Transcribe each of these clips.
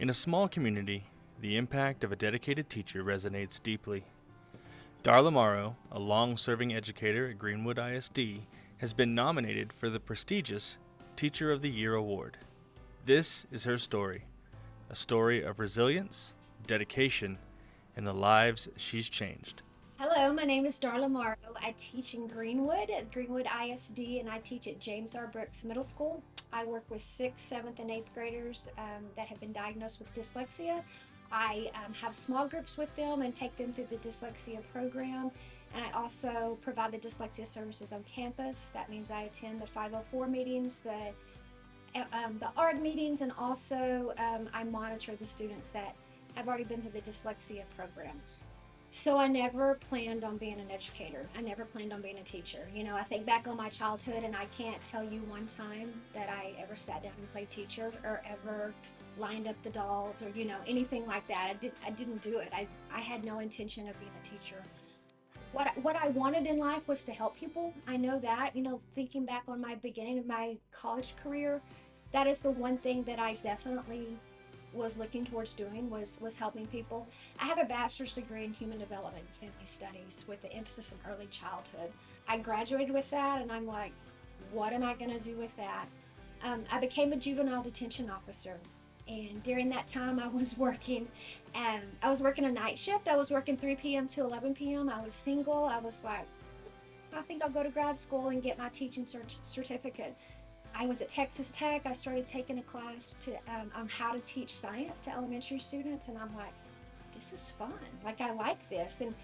In a small community, the impact of a dedicated teacher resonates deeply. Darla Morrow, a long-serving educator at Greenwood ISD, has been nominated for the prestigious Teacher of the Year award. This is her story, a story of resilience, dedication, and the lives she's changed. Hello, my name is Darla Morrow. I teach in Greenwood at Greenwood ISD, and I teach at James R. Brooks Middle School. I work with 6th, 7th, and 8th graders that have been diagnosed with dyslexia. I have small groups with them and take them through the dyslexia program. And I also provide the dyslexia services on campus. That means I attend the 504 meetings, the ARD meetings, and also I monitor the students that have already been through the dyslexia program. So I never planned on being an educator. I never planned on being a teacher. You know, I think back on my childhood and I can't tell you one time that I ever sat down and played teacher or ever lined up the dolls or, anything like that. I didn't do it. I had no intention of being a teacher. What I wanted in life was to help people. I know that, thinking back on my beginning of my college career, that is the one thing that I definitely was looking towards doing was helping people. I have a bachelor's degree in human development and family studies with an emphasis in early childhood. I graduated with that and I'm like, what am I gonna do with that? I became a juvenile detention officer, and during that time I was working a night shift. I was working 3 p.m. to 11 p.m. I was single. I was like, I think I'll go to grad school and get my teaching certificate. I was at Texas Tech. I started taking a class on how to teach science to elementary students, and I'm like, this is fun. Like, I like this. And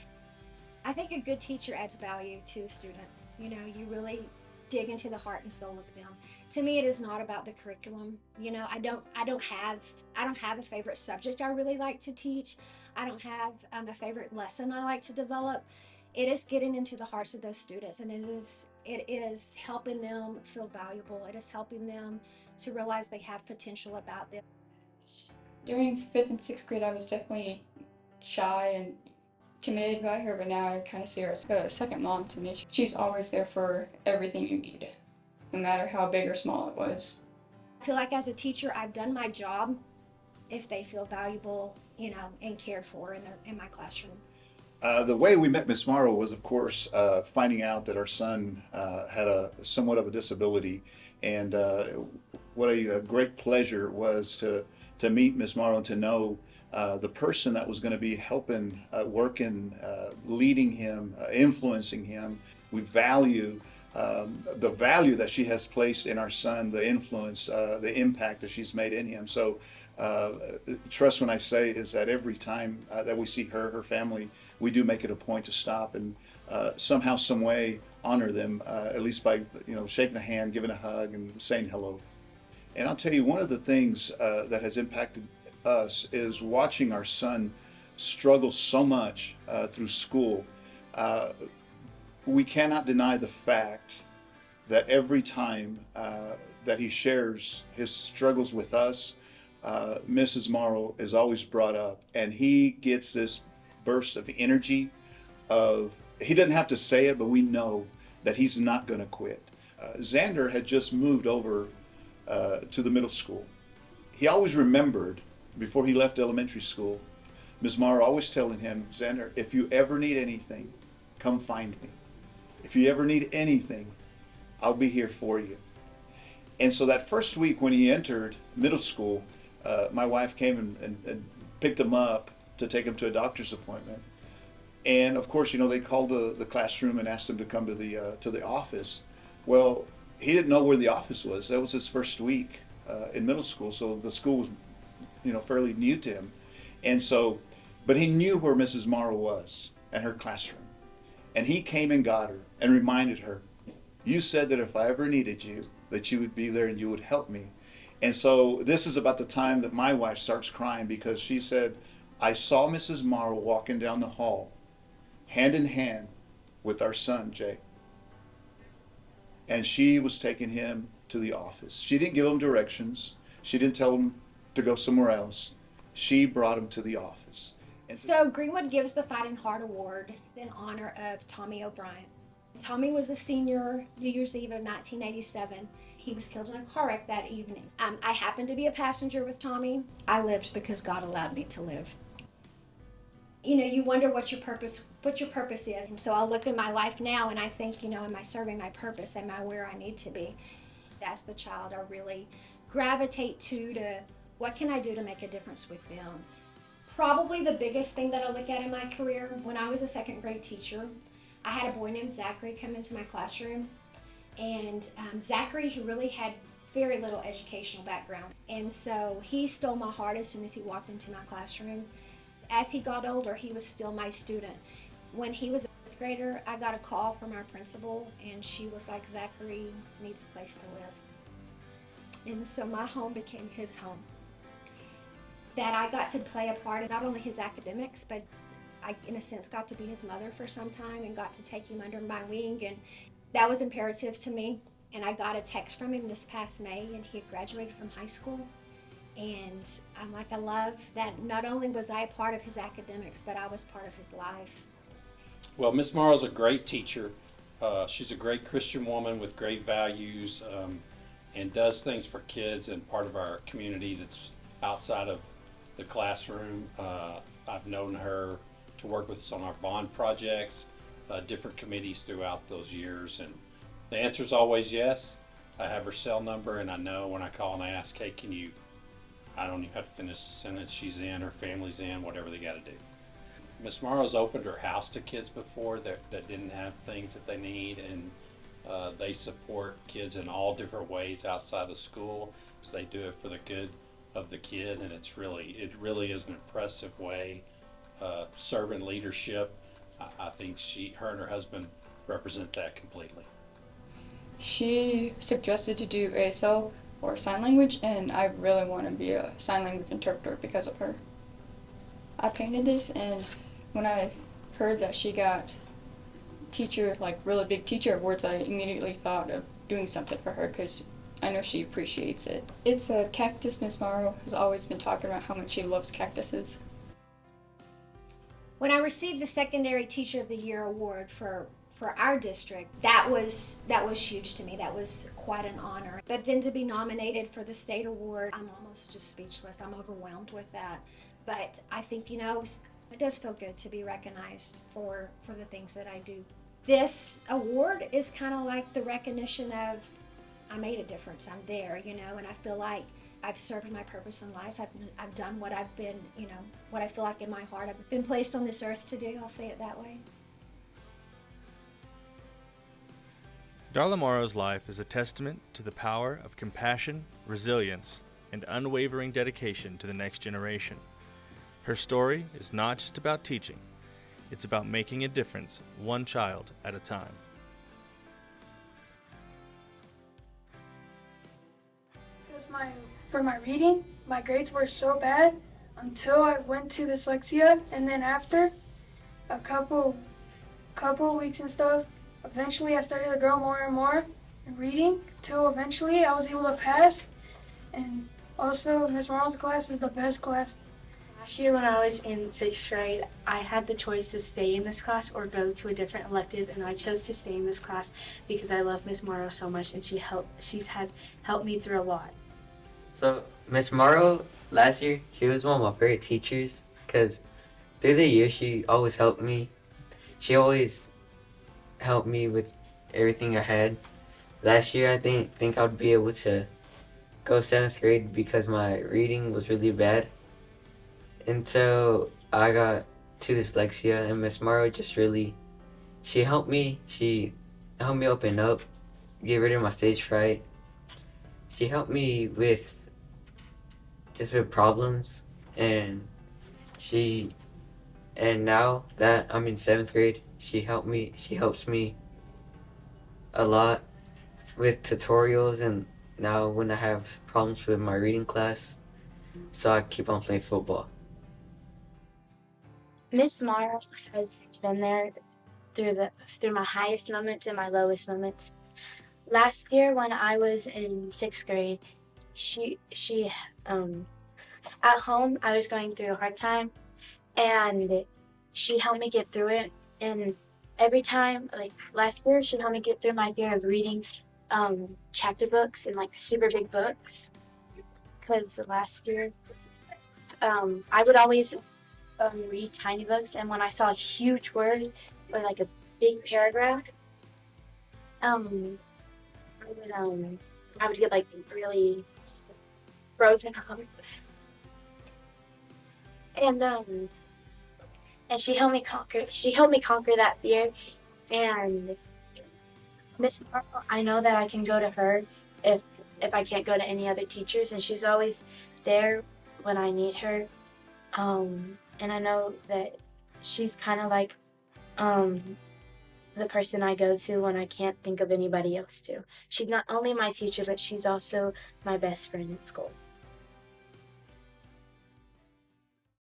I think a good teacher adds value to the student. You really dig into the heart and soul of them. To me, it is not about the curriculum. I don't have a favorite subject I really like to teach. I don't have a favorite lesson I like to develop. It is getting into the hearts of those students, and it is helping them feel valuable. It is helping them to realize they have potential about them. During 5th and 6th grade, I was definitely shy and intimidated by her, but now I kind of see her as a second mom to me. She's always there for everything you need, no matter how big or small it was. I feel like as a teacher, I've done my job if they feel valuable, and cared for in my classroom. The way we met Miss Morrow was, of course, finding out that our son had somewhat of a disability, and what a great pleasure was to meet Miss Morrow and to know the person that was going to be helping, working, leading him, influencing him. We value the value that she has placed in our son, the influence, the impact that she's made in him. So trust when I say is that every time that we see her family, we do make it a point to stop and somehow, some way honor them, at least by shaking a hand, giving a hug, and saying hello. And I'll tell you, one of the things that has impacted us is watching our son struggle so much through school. We cannot deny the fact that every time that he shares his struggles with us, Mrs. Morrow is always brought up, and he gets this burst of energy he doesn't have to say it, but we know that he's not going to quit. Xander had just moved over to the middle school. He always remembered, before he left elementary school, Ms. Morrow always telling him, Xander, if you ever need anything, come find me. If you ever need anything, I'll be here for you. And so that first week when he entered middle school, my wife came and picked him up to take him to a doctor's appointment. And of course, they called the classroom and asked him to come to the office. Well, he didn't know where the office was. That was his first week in middle school, so the school was, fairly new to him. And so, but he knew where Mrs. Morrow was and her classroom. And he came and got her and reminded her, you said that if I ever needed you, that you would be there and you would help me. And so this is about the time that my wife starts crying, because she said, I saw Mrs. Morrow walking down the hall, hand in hand with our son, Jay. And she was taking him to the office. She didn't give him directions. She didn't tell him to go somewhere else. She brought him to the office. And so Greenwood gives the Fighting Heart Award in honor of Tommy O'Brien. Tommy was a senior New Year's Eve of 1987. He was killed in a car wreck that evening. I happened to be a passenger with Tommy. I lived because God allowed me to live. You know, you wonder what your purpose is. And so I'll look at my life now and I think, you know, am I serving my purpose? Am I where I need to be? As the child, I really gravitate to what can I do to make a difference with them? Probably the biggest thing that I look at in my career, when I was a second grade teacher, I had a boy named Zachary come into my classroom. And Zachary, he really had very little educational background. And so he stole my heart as soon as he walked into my classroom. As he got older, he was still my student. When he was a fifth grader, I got a call from our principal, and she was like, Zachary needs a place to live. And so my home became his home. That I got to play a part in not only his academics, but I, in a sense, got to be his mother for some time and got to take him under my wing. And that was imperative to me. And I got a text from him this past May, and he had graduated from high school. And I'm like, I love that not only was I a part of his academics, but I was part of his life. Well, Miss Morrow's a great teacher. She's a great Christian woman with great values, and does things for kids and part of our community that's outside of the classroom. I've known her to work with us on our bond projects, different committees throughout those years, and the answer is always yes. I have her cell number, and I know when I call and I ask, hey, can you, I don't even have to finish the sentence, she's in, her family's in, whatever they got to do. Miss Morrow's opened her house to kids before that didn't have things that they need, and they support kids in all different ways outside the school. So they do it for the good of the kid, and it really is an impressive way. Servant leadership, I think her and her husband represent that completely. She suggested to do ASL or sign language, and I really want to be a sign language interpreter because of her. I painted this, and when I heard that she got teacher, like really big teacher awards, I immediately thought of doing something for her because I know she appreciates it. It's a cactus. Miss Morrow has always been talking about how much she loves cactuses. When I received the Secondary Teacher of the Year award for our district, that was huge to me. That was quite an honor. But then to be nominated for the state award, I'm almost just speechless. I'm overwhelmed with that. But I think, you know, it does feel good to be recognized for the things that I do. This award is kind of like the recognition of I made a difference. I'm there, you know, and I feel like I've served my purpose in life. I've done what I've been, you know, what I feel like in my heart I've been placed on this earth to do. I'll say it that way. Darla Morrow's life is a testament to the power of compassion, resilience, and unwavering dedication to the next generation. Her story is not just about teaching, it's about making a difference one child at a time. Because for my reading, my grades were so bad until I went to dyslexia, and then after a couple weeks and stuff, eventually I started to grow more and more in reading till eventually I was able to pass. And also Miss Morrow's class is the best class. Last year when I was in 6th grade, I had the choice to stay in this class or go to a different elective, and I chose to stay in this class because I love Miss Morrow so much, and she's helped me through a lot. So Miss Morrow, last year, she was one of my favorite teachers because through the year she always helped me. She always helped me with everything I had. Last year I think I would be able to go 7th grade because my reading was really bad. Until I got to dyslexia, and Miss Morrow just really, she helped me open up, get rid of my stage fright. She helped me with problems, and now that I'm in 7th grade, she helps me a lot with tutorials, and now when I have problems with my reading class, so I keep on playing football. Miss Morrow has been there through my highest moments and my lowest moments. Last year when I was in 6th grade, she at home I was going through a hard time, and she helped me get through it. And every time, like last year, she helped me get through my fear of reading, chapter books and like super big books. Because last year, I would always read tiny books, and when I saw a huge word or like a big paragraph, um, I would get like really frozen up. And she helped me conquer. She helped me conquer that fear. And Miss Marple, I know that I can go to her if I can't go to any other teachers, and she's always there when I need her. And I know that she's kind of like the person I go to when I can't think of anybody else to. She's not only my teacher, but she's also my best friend at school.